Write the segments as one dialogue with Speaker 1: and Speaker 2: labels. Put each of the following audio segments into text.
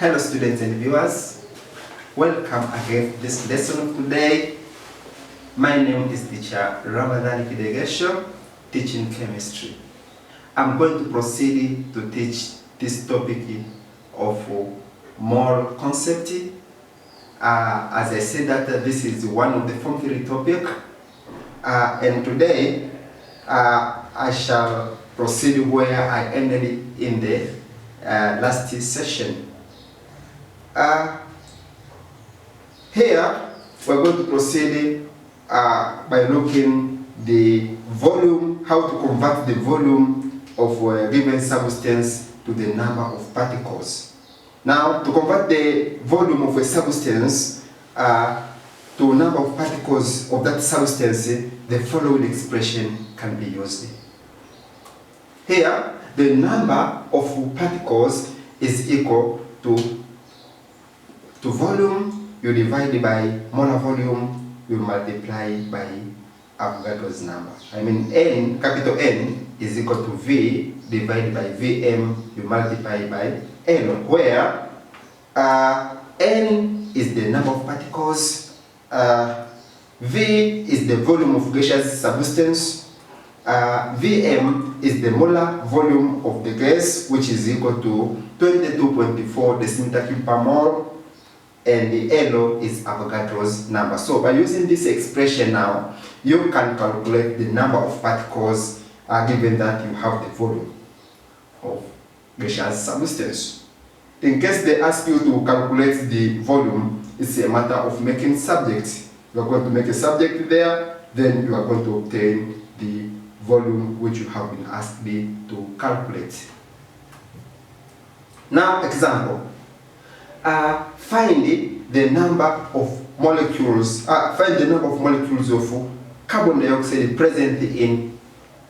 Speaker 1: Hello students and viewers, welcome again to this lesson of today. My name is teacher Ramadhan Kidegesho, teaching chemistry. I'm going to proceed to teach this topic of mole concept. As I said that this is one of the Form 3 topic, and today I shall proceed where I ended in the last session. Here we're going to proceed by looking the volume, how to convert the volume of a given substance to the number of particles. Now, to convert the volume of a substance to number of particles of that substance, the following expression can be used. Here, the number of particles is equal to volume, you divide by molar volume, you multiply by Avogadro's number. I mean N, capital N, is equal to V divided by Vm, you multiply by L, where N is the number of particles, V is the volume of gaseous substance, Vm is the molar volume of the gas, which is equal to 22.4 decimeter cube per mole, and the L is Avogadro's number. So by using this expression now, you can calculate the number of particles given that you have the volume of gaseous substance. In case they ask you to calculate the volume, it's a matter of making subject. You are going to make a subject there, then you are going to obtain the volume which you have been asked to calculate. Now, example. Find the number of molecules. Find the number of molecules of carbon dioxide present in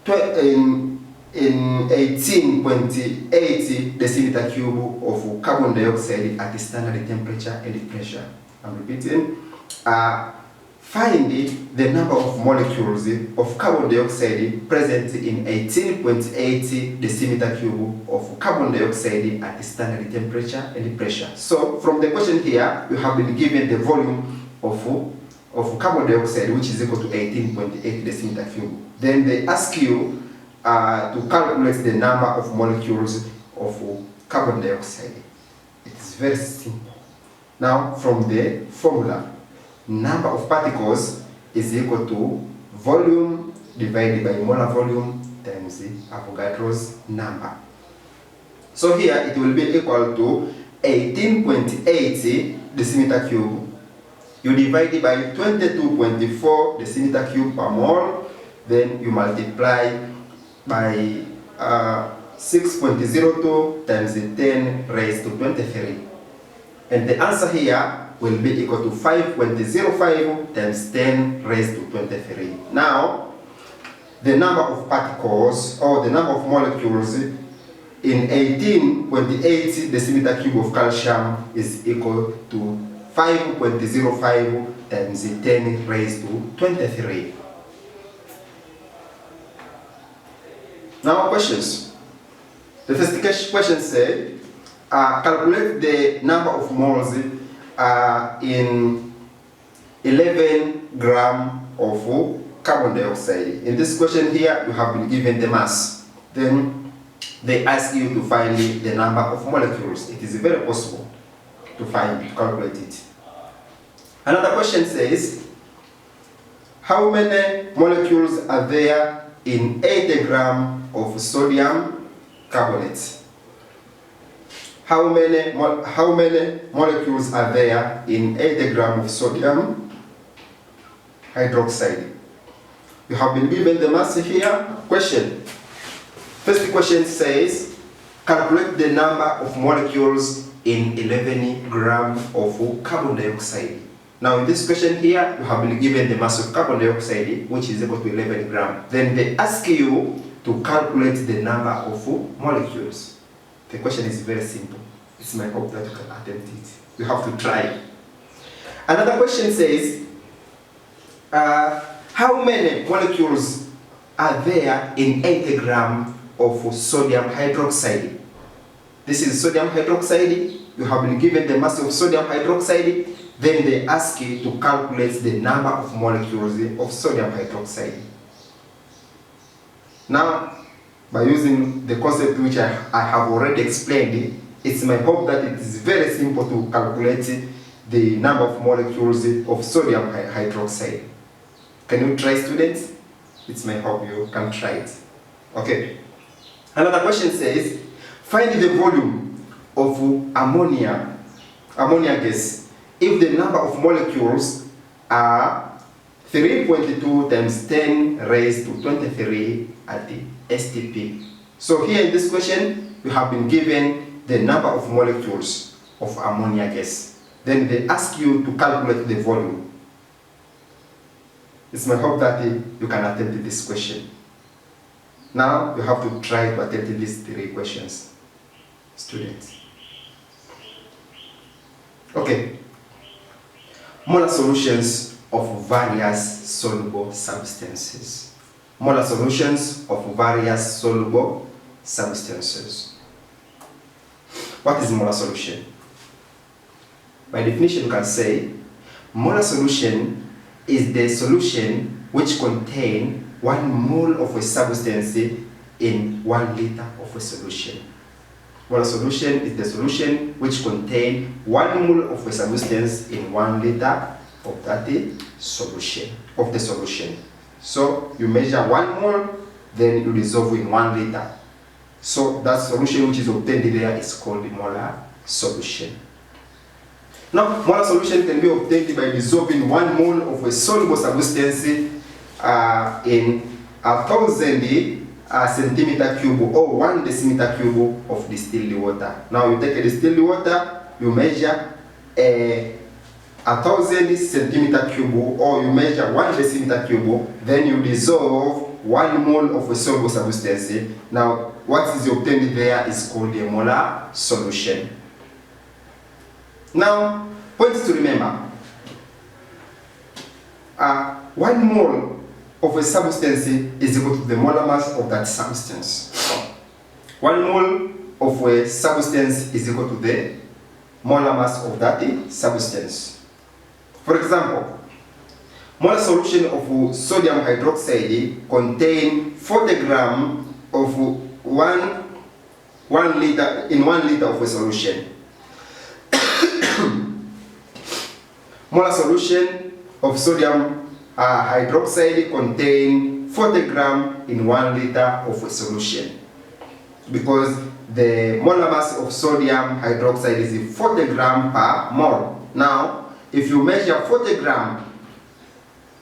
Speaker 1: 18.8 decimeter cube of carbon dioxide at standard temperature and pressure. I'm repeating. Find the number of molecules of carbon dioxide present in 18.8 decimeter cube of carbon dioxide at standard temperature and pressure. So, from the question here, you have been given the volume of carbon dioxide, which is equal to 18.8 decimeter cube. Then they ask you to calculate the number of molecules of carbon dioxide. It is very simple. Now, from the formula, number of particles is equal to volume divided by molar volume times Avogadro's number. So here it will be equal to 18.8 decimeter cube. You divide it by 22.4 decimeter cube per mole. Then you multiply by 6.02 times 10 raised to 23. And the answer here will be equal to 5.05 times 10 raised to 23. Now, the number of particles or the number of molecules in 18.8 decimeter cube of calcium is equal to 5.05 times 10 raised to 23. Now, questions. The first question said, calculate the number of moles in 11 grams of carbon dioxide. In this question here, you have been given the mass. Then they ask you to find the number of molecules. It is very possible to calculate it. Another question says, how many molecules are there in 80 grams of sodium carbonate? How many molecules are there in 80 grams of sodium hydroxide? You have been given the mass here. Question. First question says, calculate the number of molecules in 11 grams of carbon dioxide. Now in this question here, you have been given the mass of carbon dioxide, which is equal to 11 grams. Then they ask you to calculate the number of molecules. The question is very simple. It's my hope that you can attempt it. You have to try. Another question says, how many molecules are there in 80 grams of sodium hydroxide? This is sodium hydroxide. You have been given the mass of sodium hydroxide. Then they ask you to calculate the number of molecules of sodium hydroxide. Now, by using the concept which I have already explained, it's my hope that it is very simple to calculate the number of molecules of sodium hydroxide. Can you try, students? It's my hope you can try it. Okay. Another question says, find the volume of ammonia gas if the number of molecules are 3.2 times 10 raised to 23 at the STP. So here in this question, you have been given the number of molecules of ammonia gas. Then they ask you to calculate the volume. It's my hope that you can attempt this question. Now you have to try to attempt these 3 questions, students. Okay. Molar solutions of various soluble substances. Molar solutions of various soluble substances. What is molar solution? By definition, you can say molar solution is the solution which contains 1 mole of a substance in 1 liter of a solution. Molar solution is the solution which contains 1 mole of a substance in 1 liter of that solution, So you measure 1 mole, then you dissolve in 1 liter. So that solution which is obtained there is called the molar solution. Now, molar solution can be obtained by dissolving 1 mole of a soluble substance in 1,000 centimeter cube or 1 decimeter cube of distilled water. Now you take a distilled water, you measure 1,000 centimeter cube or you measure 1 decimeter cube, then you dissolve 1 mole of a soluble substance. Now what is obtained there is called a molar solution. Now, points to remember. 1 mole of a substance is equal to the molar mass of that substance. 1 mole of a substance is equal to the molar mass of that substance. For example, molar solution of sodium hydroxide contain 40 grams of 1 liter in 1 liter of a solution. Molar solution of sodium hydroxide contain 40 grams in 1 liter of a solution, because the molar mass of sodium hydroxide is 40 grams per mole. Now, if you measure 40 grams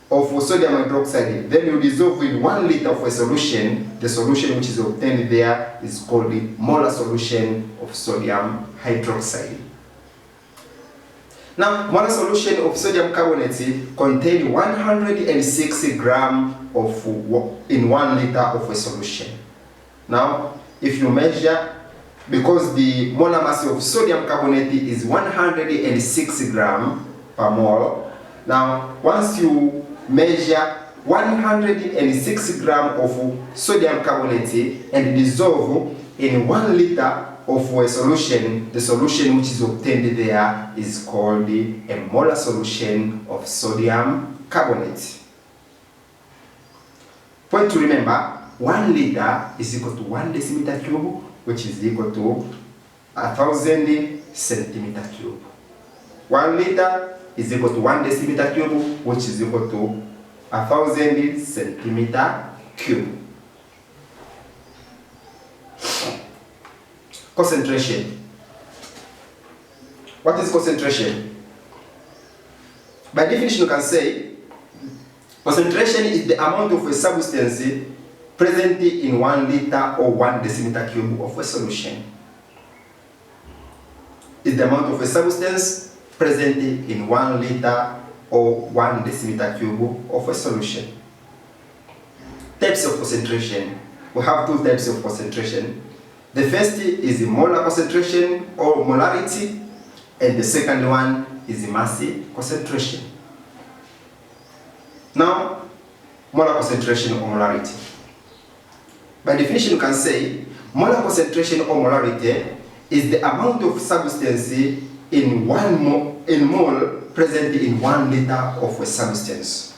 Speaker 1: of sodium hydroxide, then you dissolve in 1 liter of a solution, the solution which is obtained there is called the molar solution of sodium hydroxide. Now, molar solution of sodium carbonate contains 106 grams in 1 liter of a solution. Now, if you measure, because the molar mass of sodium carbonate is 106 grams per mole, now once you measure 106 grams of sodium carbonate and dissolve in 1 liter of a solution, the solution which is obtained there is called a molar solution of sodium carbonate. Point to remember, 1 liter is equal to 1 decimeter cube, which is equal to 1,000 centimeter cube. 1 liter is equal to 1 decimeter cube, which is equal to 1,000 centimeter cube. Concentration. What is concentration? By definition, you can say concentration is the amount of a substance present in 1 liter or 1 decimeter cube of a solution. It's the amount of a substance present in 1 liter or 1 decimeter cube of a solution. Types of concentration. We have 2 types of concentration. The first is the molar concentration or molarity, and the second one is the mass concentration. Now, molar concentration or molarity. By definition, you can say molar concentration or molarity is the amount of substance in mole present in 1 liter of a substance.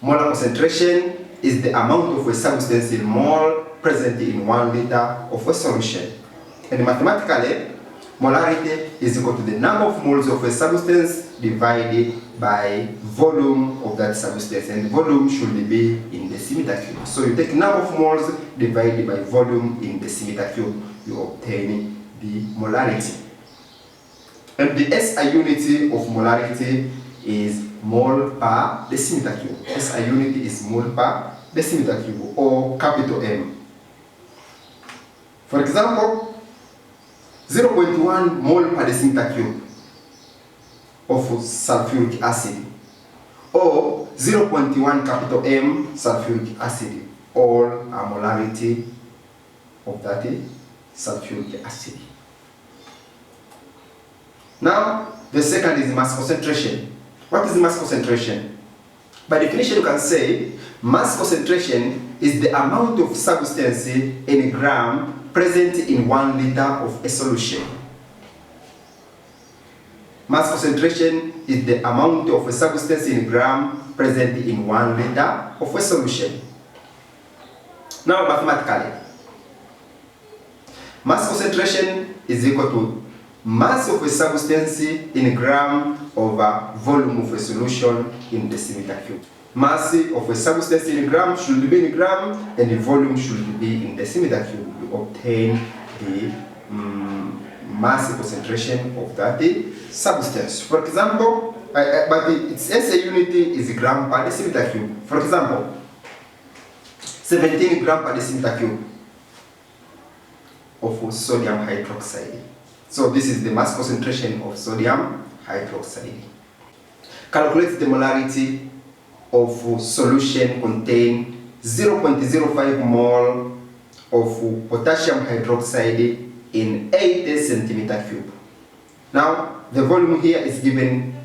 Speaker 1: Molar concentration is the amount of a substance in mole present in 1 liter of a solution. And mathematically, molarity is equal to the number of moles of a substance divided by volume of that substance, and volume should be in decimeter cube. So you take number of moles divided by volume in decimeter cube, you obtain the molarity. And the SI unit of molarity is mole per decimeter cube. SI unit is mole per decimeter cube, or capital M. For example, 0.1 mole per decimeter cube of sulfuric acid, or 0.1 capital M sulfuric acid, or a molarity of that sulfuric acid. Now, the second is mass concentration. What is mass concentration? By definition, you can say mass concentration is the amount of substance in a gram present in 1 liter of a solution. Mass concentration is the amount of a substance in a gram present in 1 liter of a solution. Now, mathematically, mass concentration is equal to mass of a substance in a gram over volume of a solution in decimeter cube. Mass of a substance in a gram should be in a gram, and the volume should be in decimeter cube. You obtain the mass concentration of that substance. For example, but its SI unit is gram per decimeter cube. For example, 17 gram per decimeter cube of sodium hydroxide. So this is the mass concentration of sodium hydroxide. Calculate the molarity of solution contain 0.05 mole of potassium hydroxide in 80 centimeter cube. Now, the volume here is given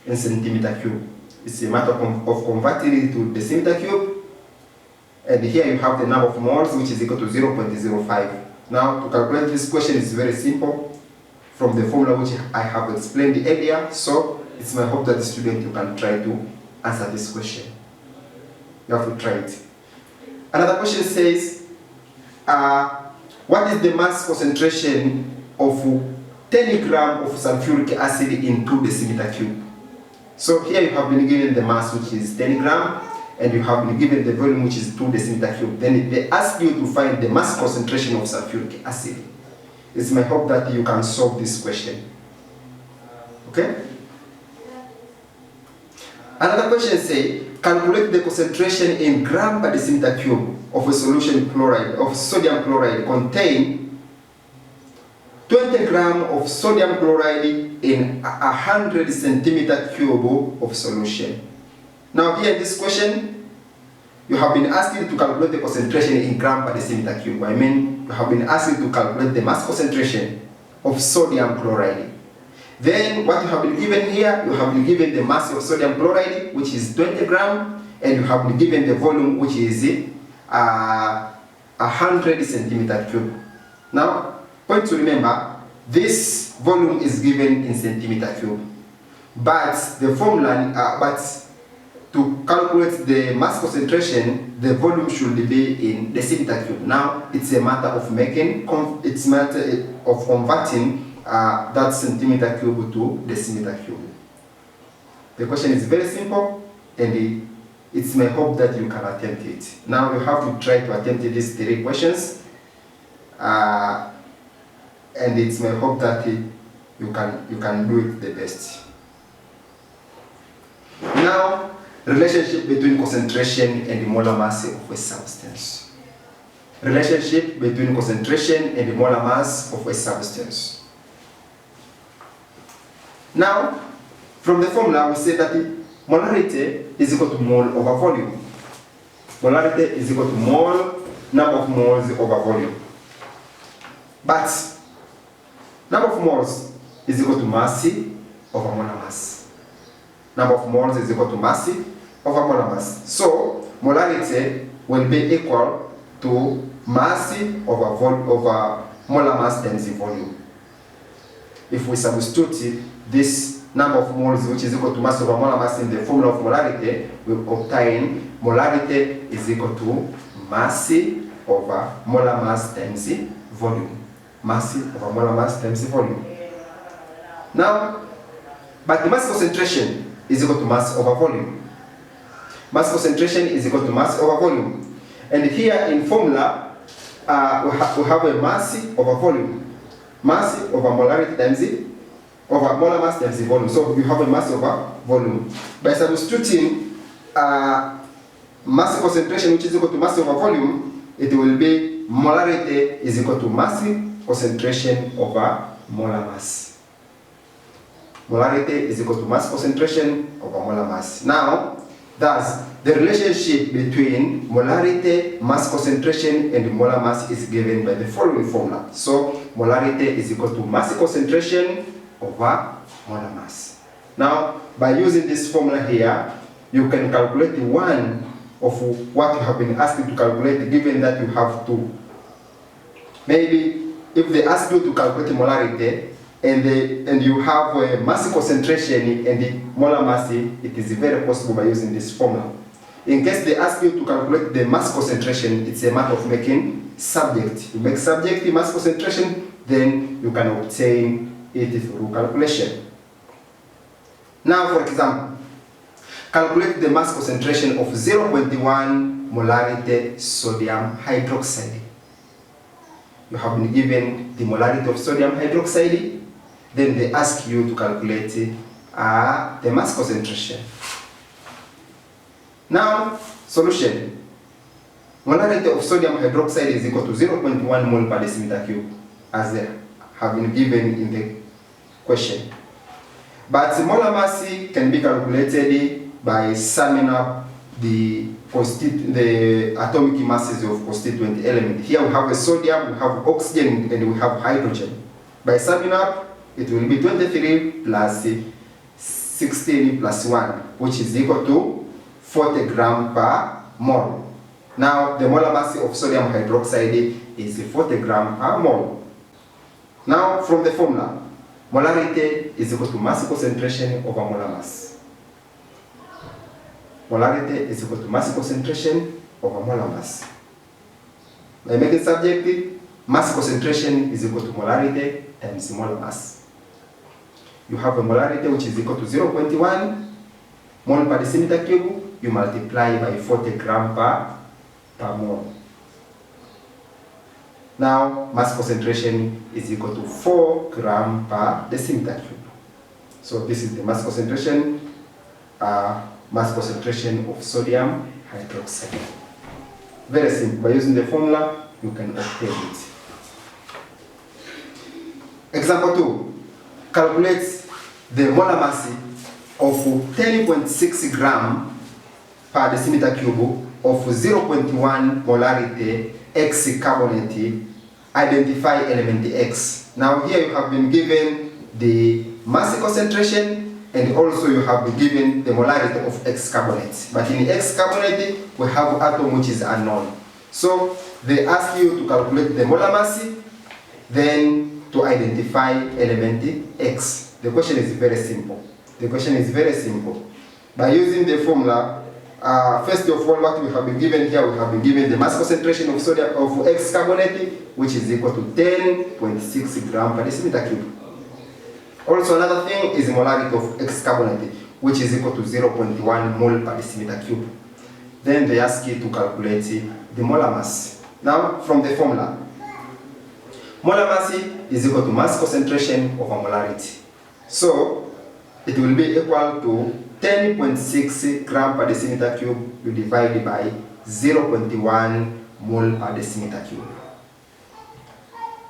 Speaker 1: in centimeter cube. It's a matter of converting it to decimeter cube. And here you have the number of moles, which is equal to 0.05. Now, to calculate this question is very simple from the formula which I have explained earlier. So, it's my hope that the student, you can try to answer this question. You have to try it. Another question says, what is the mass concentration of 10 gram of sulfuric acid in 2 decimeter cube? So here you have been given the mass, which is 10 gram, and you have been given the volume, which is 2 decimeter cube. Then they ask you to find the mass concentration of sulfuric acid. It's my hope that you can solve this question. Okay? Another question says, calculate the concentration in gram per decimeter cube of a solution chloride, of sodium chloride contain 20 gram of sodium chloride in 100 centimeter cube of solution. Now here in this question, you have been asked to calculate the concentration in gram per decimeter cube. I mean, you have been asked to calculate the mass concentration of sodium chloride. Then what you have been given here, you have been given the mass of sodium chloride, which is 20 gram, and you have been given the volume, which is 100 centimeter cube. Now, point to remember, this volume is given in centimeter cube, but the formula, to calculate the mass concentration, the volume should be in decimeter cube. Now, it's a matter of it's a matter of converting that centimeter cube to decimeter cube. The question is very simple, and it's my hope that you can attempt it. Now you have to try to attempt these 3 questions, and it's my hope that you can do it the best. Now, relationship between concentration and the molar mass of a substance. Relationship between concentration and the molar mass of a substance. Now, from the formula, we say that molarity is equal to mole over volume. Molarity is equal to number of moles over volume. But number of moles is equal to mass over molar mass. Number of moles is equal to mass over molar mass. So, molarity will be equal to mass over molar mass times the volume. If we substitute this number of moles, which is equal to mass over molar mass, in the formula of molarity, we obtain molarity is equal to mass over molar mass times volume. Mass over molar mass times volume. Now, but the mass concentration is equal to mass over volume. Mass concentration is equal to mass over volume. And here in formula, we have a mass over volume. Mass over molarity times over molar mass times the volume. So you have a mass over volume. By substituting mass concentration, which is equal to mass over volume, it will be molarity is equal to mass concentration over molar mass. Molarity is equal to mass concentration over molar mass. Now, thus, the relationship between molarity, mass concentration, and molar mass is given by the following formula. So, molarity is equal to mass concentration over molar mass. Now, by using this formula here, you can calculate one of what you have been asked to calculate, given that you have two. Maybe if they ask you to calculate molarity and you have a mass concentration and the molar mass, it is very possible by using this formula. In case they ask you to calculate the mass concentration, it's a matter of making subject. You make subject the mass concentration, then you can obtain it through calculation. Now, for example, calculate the mass concentration of 0.1 molarity sodium hydroxide. You have been given the molarity of sodium hydroxide, then they ask you to calculate the mass concentration. Now, solution. Molarity of sodium hydroxide is equal to 0.1 mole per decimeter cube, as they have been given in the question. But molar mass can be calculated by summing up the atomic masses of constituent element. Here we have a sodium, we have oxygen, and we have hydrogen. By summing up, it will be 23 plus 16 plus 1, which is equal to 40 grams per mole. Now, the molar mass of sodium hydroxide is 40 grams per mole. Now, from the formula, molarity is equal to mass concentration over molar mass. Molarity is equal to mass concentration over molar mass. By making subject, mass concentration is equal to molarity times molar mass. You have a molarity which is equal to 0.1 mole per decimeter cube. You multiply by 40 grams per mole. Now, mass concentration is equal to 4 grams per decimeter cube. So this is the mass concentration of sodium hydroxide. Very simple. By using the formula, you can obtain it. Example 2. Calculate the molar mass of 10.6 grams per decimeter cube of 0.1 molarity X carbonate. Identify element X. Now here you have been given the mass concentration and also you have been given the molarity of X carbonate. But in X carbonate, we have atom which is unknown. So they ask you to calculate the molar mass, then to identify element X. The question is very simple. By using the formula, first of all, what we have been given here, we have been given the mass concentration of sodium of X carbonate, which is equal to 10.6 grams per decimeter cube. Also, another thing is the molarity of X carbonate, which is equal to 0.1 mole per decimeter cube. Then they ask you to calculate the molar mass. Now, from the formula, molar mass is equal to mass concentration over molarity. So, it will be equal to 10.6 grams per decimeter cube, you divide by 0.1 mole per decimeter cube.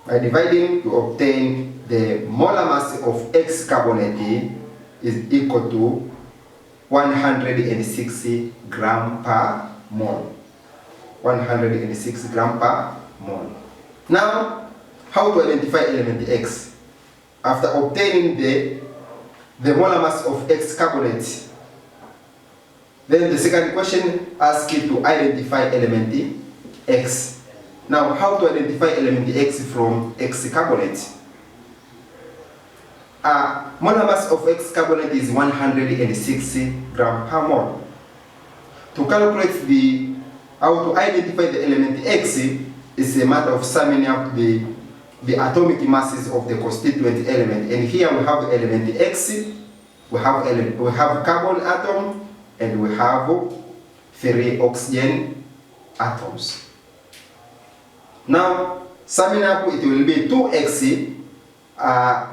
Speaker 1: By dividing, you obtain the molar mass of X carbonate is equal to 106 grams per mole. 106 grams per mole. Now, how to identify element X? After obtaining the molar mass of X carbonate, then the second question asks you to identify element X. Now, how to identify element X from X carbonate? Molar mass of X carbonate is 160 gram per mole. To calculate how to identify the element X is a matter of summing up the atomic masses of the constituent element. And here we have element X, we have carbon atom, and we have 3 oxygen atoms. Now, summing up, it will be 2x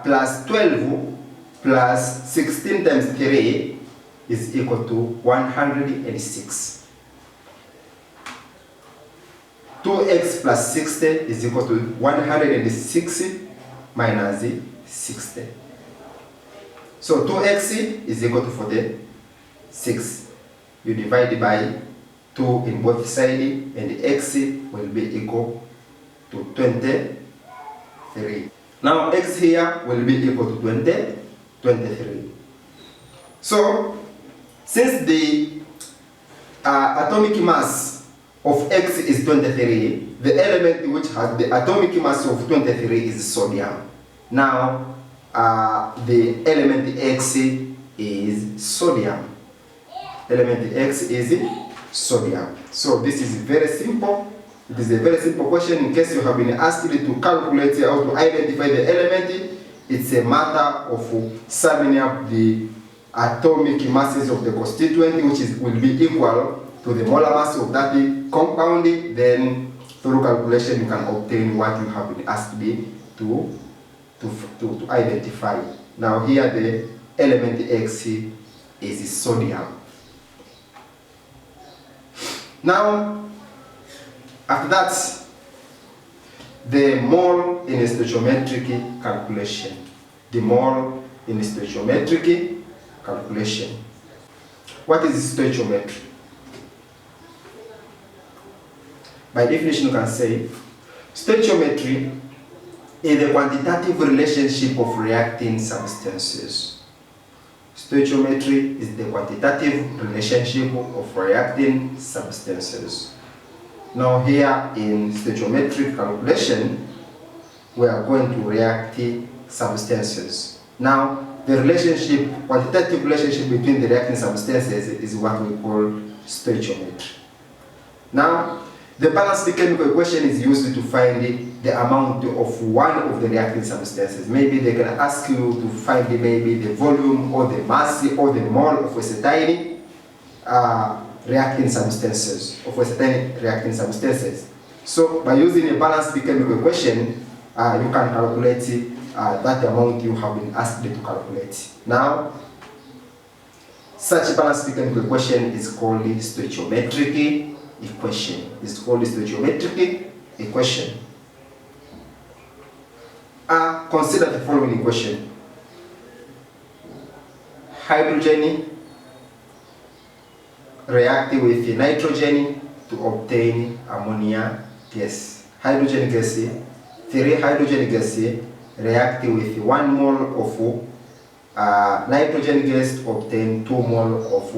Speaker 1: plus 12 plus 16 times 3 is equal to 106. 2x plus 60 is equal to 160 minus 60. So 2x is equal to 46. You divide by 2 in both sides, and x will be equal to 23. Now x here will be equal to 23. So since the atomic mass of X is 23, the element which has the atomic mass of 23 is sodium. Now the element X is sodium. Element X is sodium. So this is very simple. It is a very simple question. In case you have been asked to calculate how to identify the element, it's a matter of summing up the atomic masses of the constituent, which will be equal to the molar mass of that compound. Then through calculation you can obtain what you have been asked to identify. Now here the element X is sodium. Now after that, the mole in stoichiometric calculation. The mole in stoichiometric calculation. What is stoichiometry? By definition, you can say stoichiometry is the quantitative relationship of reacting substances. Stoichiometry is the quantitative relationship of reacting substances. Now here in stoichiometric calculation, we are going to react substances. Now the relationship, quantitative relationship between the reacting substances is what we call stoichiometry. Now the balanced chemical equation is used to find the amount of one of the reacting substances. Maybe they can ask you to find maybe the volume or the mass or the mole of a certain reacting substances, So by using a balanced chemical equation, you can calculate that amount you have been asked to calculate. Now, such balanced chemical equation is called stoichiometric equation. It's called stoichiometric equation. Consider the following equation. Hydrogen react with nitrogen to obtain ammonia gas. Hydrogen gas, 3 hydrogen gas react with 1 mole of nitrogen gas to obtain 2 mole of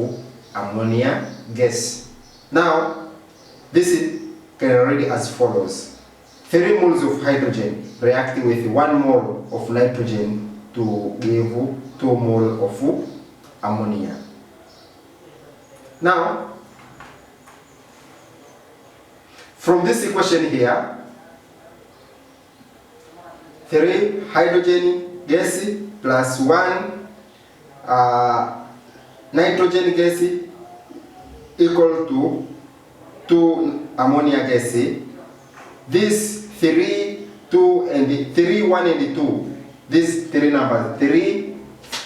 Speaker 1: ammonia gas. Now, this can read as follows. 3 moles of hydrogen react with 1 mole of nitrogen to give 2 mole of ammonia. Now, from this equation here, 3 hydrogen gas plus 1 nitrogen gas equal to 2 ammonia gas. This 3, 2, and 3, 1, and 2. These 3 numbers, 3,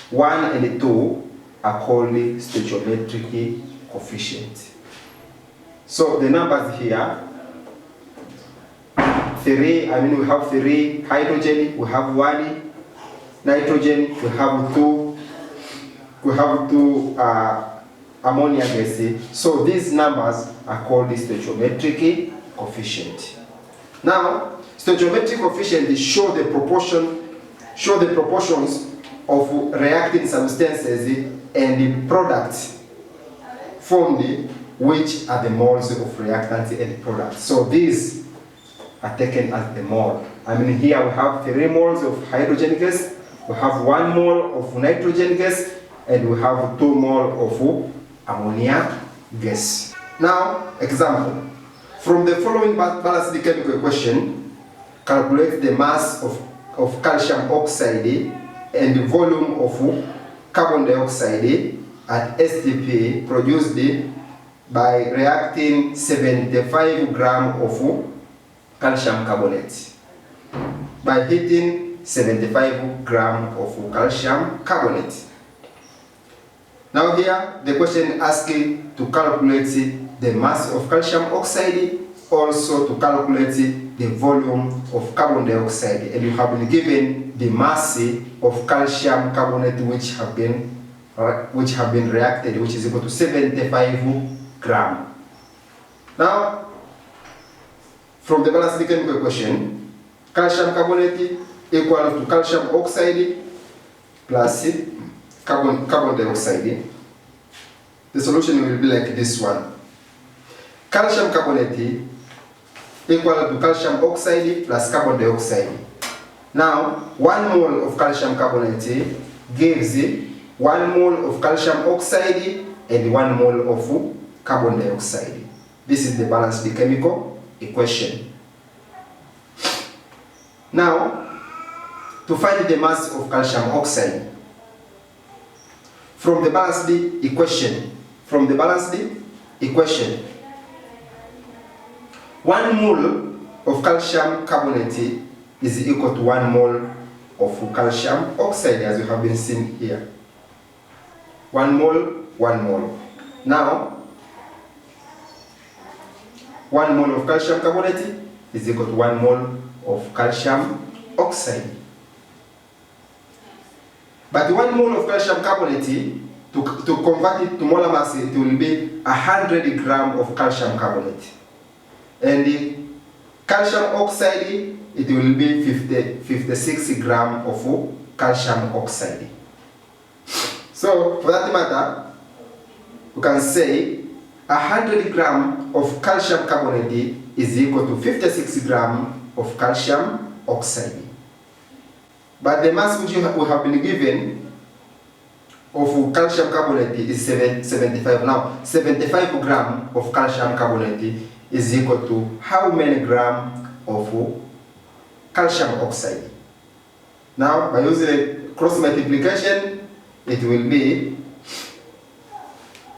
Speaker 1: 1, and 2, are called stoichiometric coefficient. So the numbers here, we have 3 hydrogen, we have 1 nitrogen, we have 2 ammonia gas. So these numbers are called stoichiometric coefficient. Now, stoichiometric coefficient show the proportions of reacting substances and the products formed, which are the moles of reactants and products. So these are taken as the mole. I mean, here we have 3 moles of hydrogen gas, we have 1 mole of nitrogen gas, and we have 2 moles of ammonia gas. Now, example. From the following balanced chemical equation, calculate the mass of calcium oxide and the volume of carbon dioxide at STP produced by reacting 75 grams of calcium carbonate. By heating 75 grams of calcium carbonate. Now here, the question asks to calculate the mass of calcium oxide, also to calculate the volume of carbon dioxide, and you have been given the mass of calcium carbonate which have been reacted, which is equal to 75 grams. Now, from the balanced chemical equation, calcium carbonate equal to calcium oxide plus carbon dioxide. The solution will be like this one. Calcium carbonate equal to calcium oxide plus carbon dioxide. Now, 1 mole of calcium carbonate gives 1 mole of calcium oxide and 1 mole of carbon dioxide. This is the balanced chemical equation. Now, to find the mass of calcium oxide, from the balanced equation, 1 mole of calcium carbonate is equal to 1 mole of calcium oxide, as you have been seen here. 1 mole, 1 mole. Now, 1 mole of calcium carbonate is equal to 1 mole of calcium oxide. But 1 mole of calcium carbonate, to convert it to molar mass, it will be 100 grams of calcium carbonate. And the calcium oxide, it will be 56 grams of calcium oxide. So, for that matter, we can say 100 grams of calcium carbonate is equal to 56 grams of calcium oxide. But the mass which we have been given of calcium carbonate is 75. Now, 75 grams of calcium carbonate is equal to how many grams of calcium oxide? Now, by using cross multiplication, it will be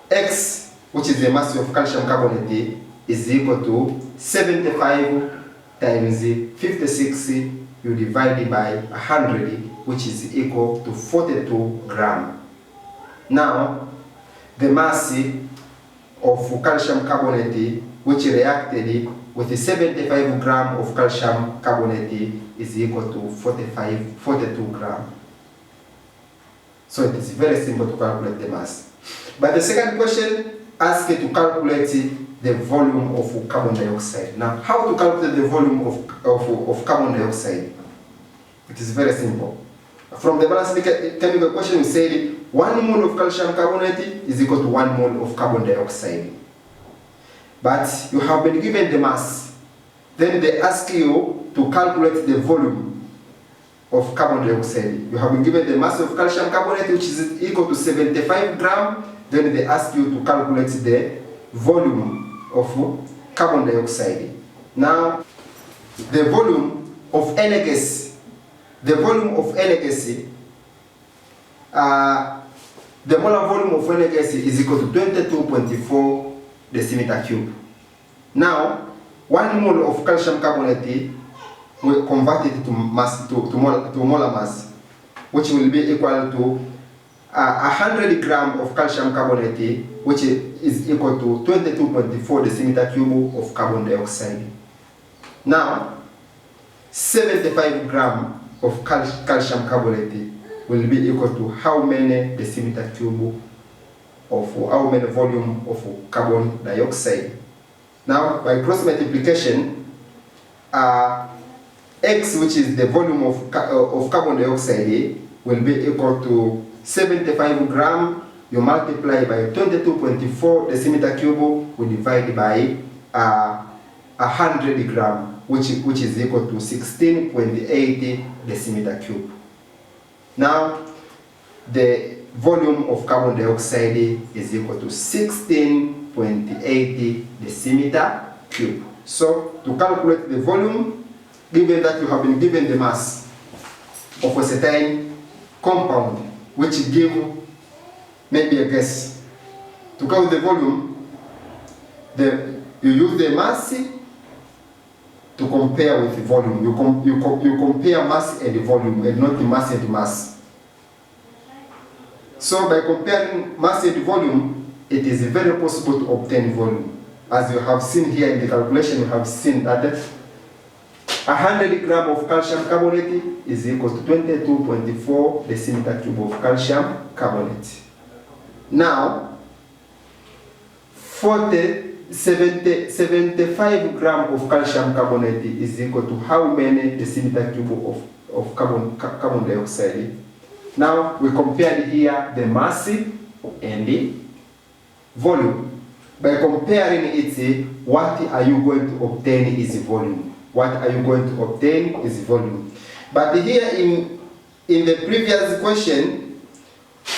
Speaker 1: X, which is the mass of calcium carbonate, is equal to 75 times 56, you divide by 100, which is equal to 42 grams. Now, the mass of calcium carbonate, which reacted with 75 grams of calcium carbonate, is equal to 42 grams. So it is very simple to calculate the mass. But the second question asks you to calculate the volume of carbon dioxide. Now, how to calculate the volume of carbon dioxide? It is very simple. From the balanced chemical equation, we said 1 mole of calcium carbonate is equal to 1 mole of carbon dioxide. But you have been given the mass. Then they ask you to calculate the volume of carbon dioxide. You have been given the mass of calcium carbonate, which is equal to 75 grams. Then they ask you to calculate the volume of carbon dioxide. Now, the volume of any gas, the molar volume of any gas is equal to 22.4 decimeter cube. Now, 1 mole of calcium carbonate will convert it to mass to molar mass, which will be equal to 100 grams of calcium carbonate, which is equal to 22.4 decimeter cube of carbon dioxide. Now, 75 grams of calcium carbonate will be equal to how many decimeter cube of how many volume of carbon dioxide. Now, by cross multiplication, X, which is the volume of carbon dioxide, will be equal to 75 grams. You multiply by 22.4 decimeter cube, we divide by 100 gram, which is equal to 16.80 decimeter cube. Now, the volume of carbon dioxide is equal to 16.80 decimeter cube. So, to calculate the volume, given that you have been given the mass of a certain compound, which give maybe a gas, to calculate the volume, you use the mass to compare with the volume. You compare mass and the volume, and not the mass and the mass. So by comparing mass and volume, it is very possible to obtain volume. As you have seen here in the calculation, you have seen that 100 gram of calcium carbonate is equal to 22.4 decimeter cube of calcium carbonate. Now, 75 gram of calcium carbonate is equal to how many decimeter cube of carbon dioxide? Now, we compared here the mass and the volume. By comparing it, what are you going to obtain is volume. What are you going to obtain is volume. But here in the previous question,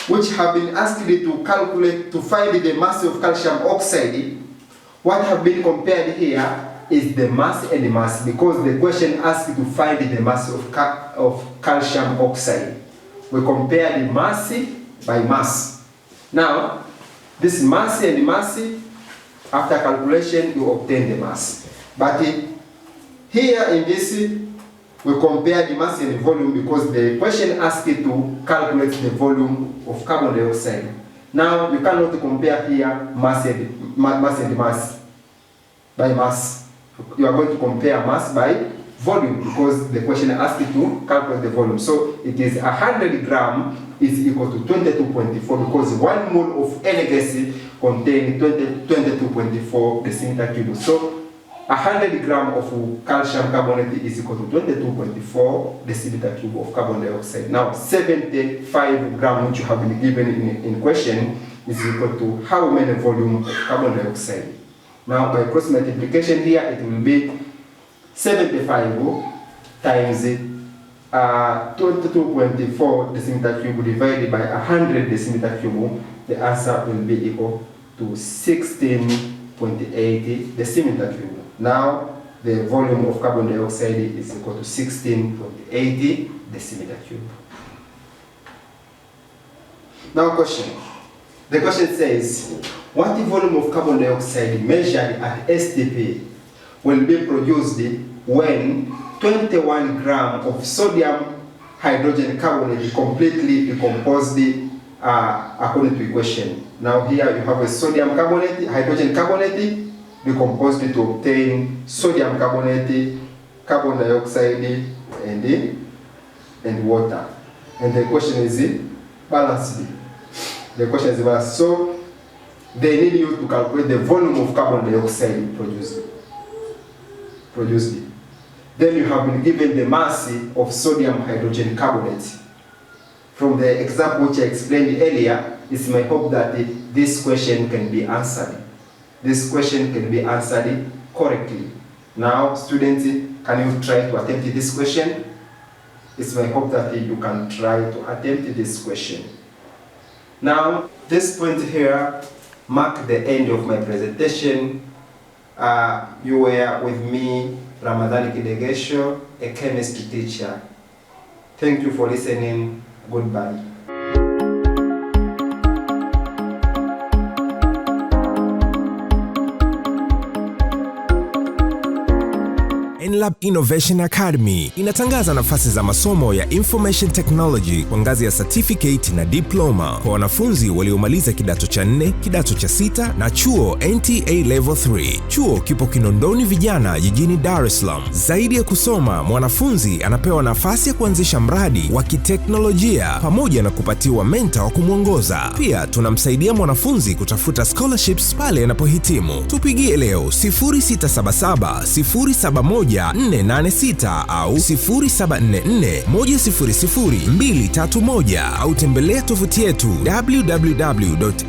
Speaker 1: which have been asked to calculate, to find the mass of calcium oxide, what have been compared here is the mass and the mass, because the question asked to find the mass of calcium oxide. We compare the mass by mass. Now, this mass and the mass, after calculation, you obtain the mass. But here in this, we compare the mass and the volume, because the question asked you to calculate the volume of carbon dioxide. Now, you cannot compare here mass and mass by mass. You are going to compare mass by volume, because the question asked you to calculate the volume. So it is 100 gram is equal to 22.4, because 1 mole of any gas contains 22.4 decimeter cube. So 100 gram of calcium carbonate is equal to 22.4 decimeter cube of carbon dioxide. Now 75 gram, which you have been given in question, is equal to how many volume of carbon dioxide? Now by cross multiplication here, it will be 75 times 22.4 decimeter cube divided by 100 decimeter cube. The answer will be equal to 16.80 decimeter cube. Now the volume of carbon dioxide is equal to 16.80 decimeter cube. Now question. The question says, what volume of carbon dioxide measured at STP will be produced when 21 grams of sodium hydrogen carbonate completely decomposed according to equation. Now here you have a sodium carbonate, hydrogen carbonate decomposed to obtain sodium carbonate, carbon dioxide, and water. And the question is balanced. The question is balanced. So they need you to calculate the volume of carbon dioxide produced. Then you have been given the mass of sodium hydrogen carbonate. From the example which I explained earlier, it's my hope that this question can be answered. This question can be answered correctly. Now, students, can you try to attempt this question? It's my hope that you can try to attempt this question. Now, this point here marks the end of my presentation. You were with me, Ramadhani Kidegesho, a chemistry teacher. Thank you for listening. Goodbye.
Speaker 2: Enlab Innovation Academy inatangaza nafasi za masomo ya Information Technology kwa ngazi ya certificate na diploma kwa wanafunzi waliomaliza kidato cha 4, kidato cha 6 na chuo NTA Level 3. Chuo kipo Kinondoni Vijana jijini Dar es Salaam. Zaidi ya kusoma, mwanafunzi anapewa nafasi ya kuanzisha mradi wa kiteknolojia pamoja na kupatiwa mentor wa kumwongoza. Pia tunamsaidia mwanafunzi kutafuta scholarships pale anapohitimu. Tupigie leo 0677 071 486 au 0744 100 au tembelea tovuti yetu www.nia.ac.tz.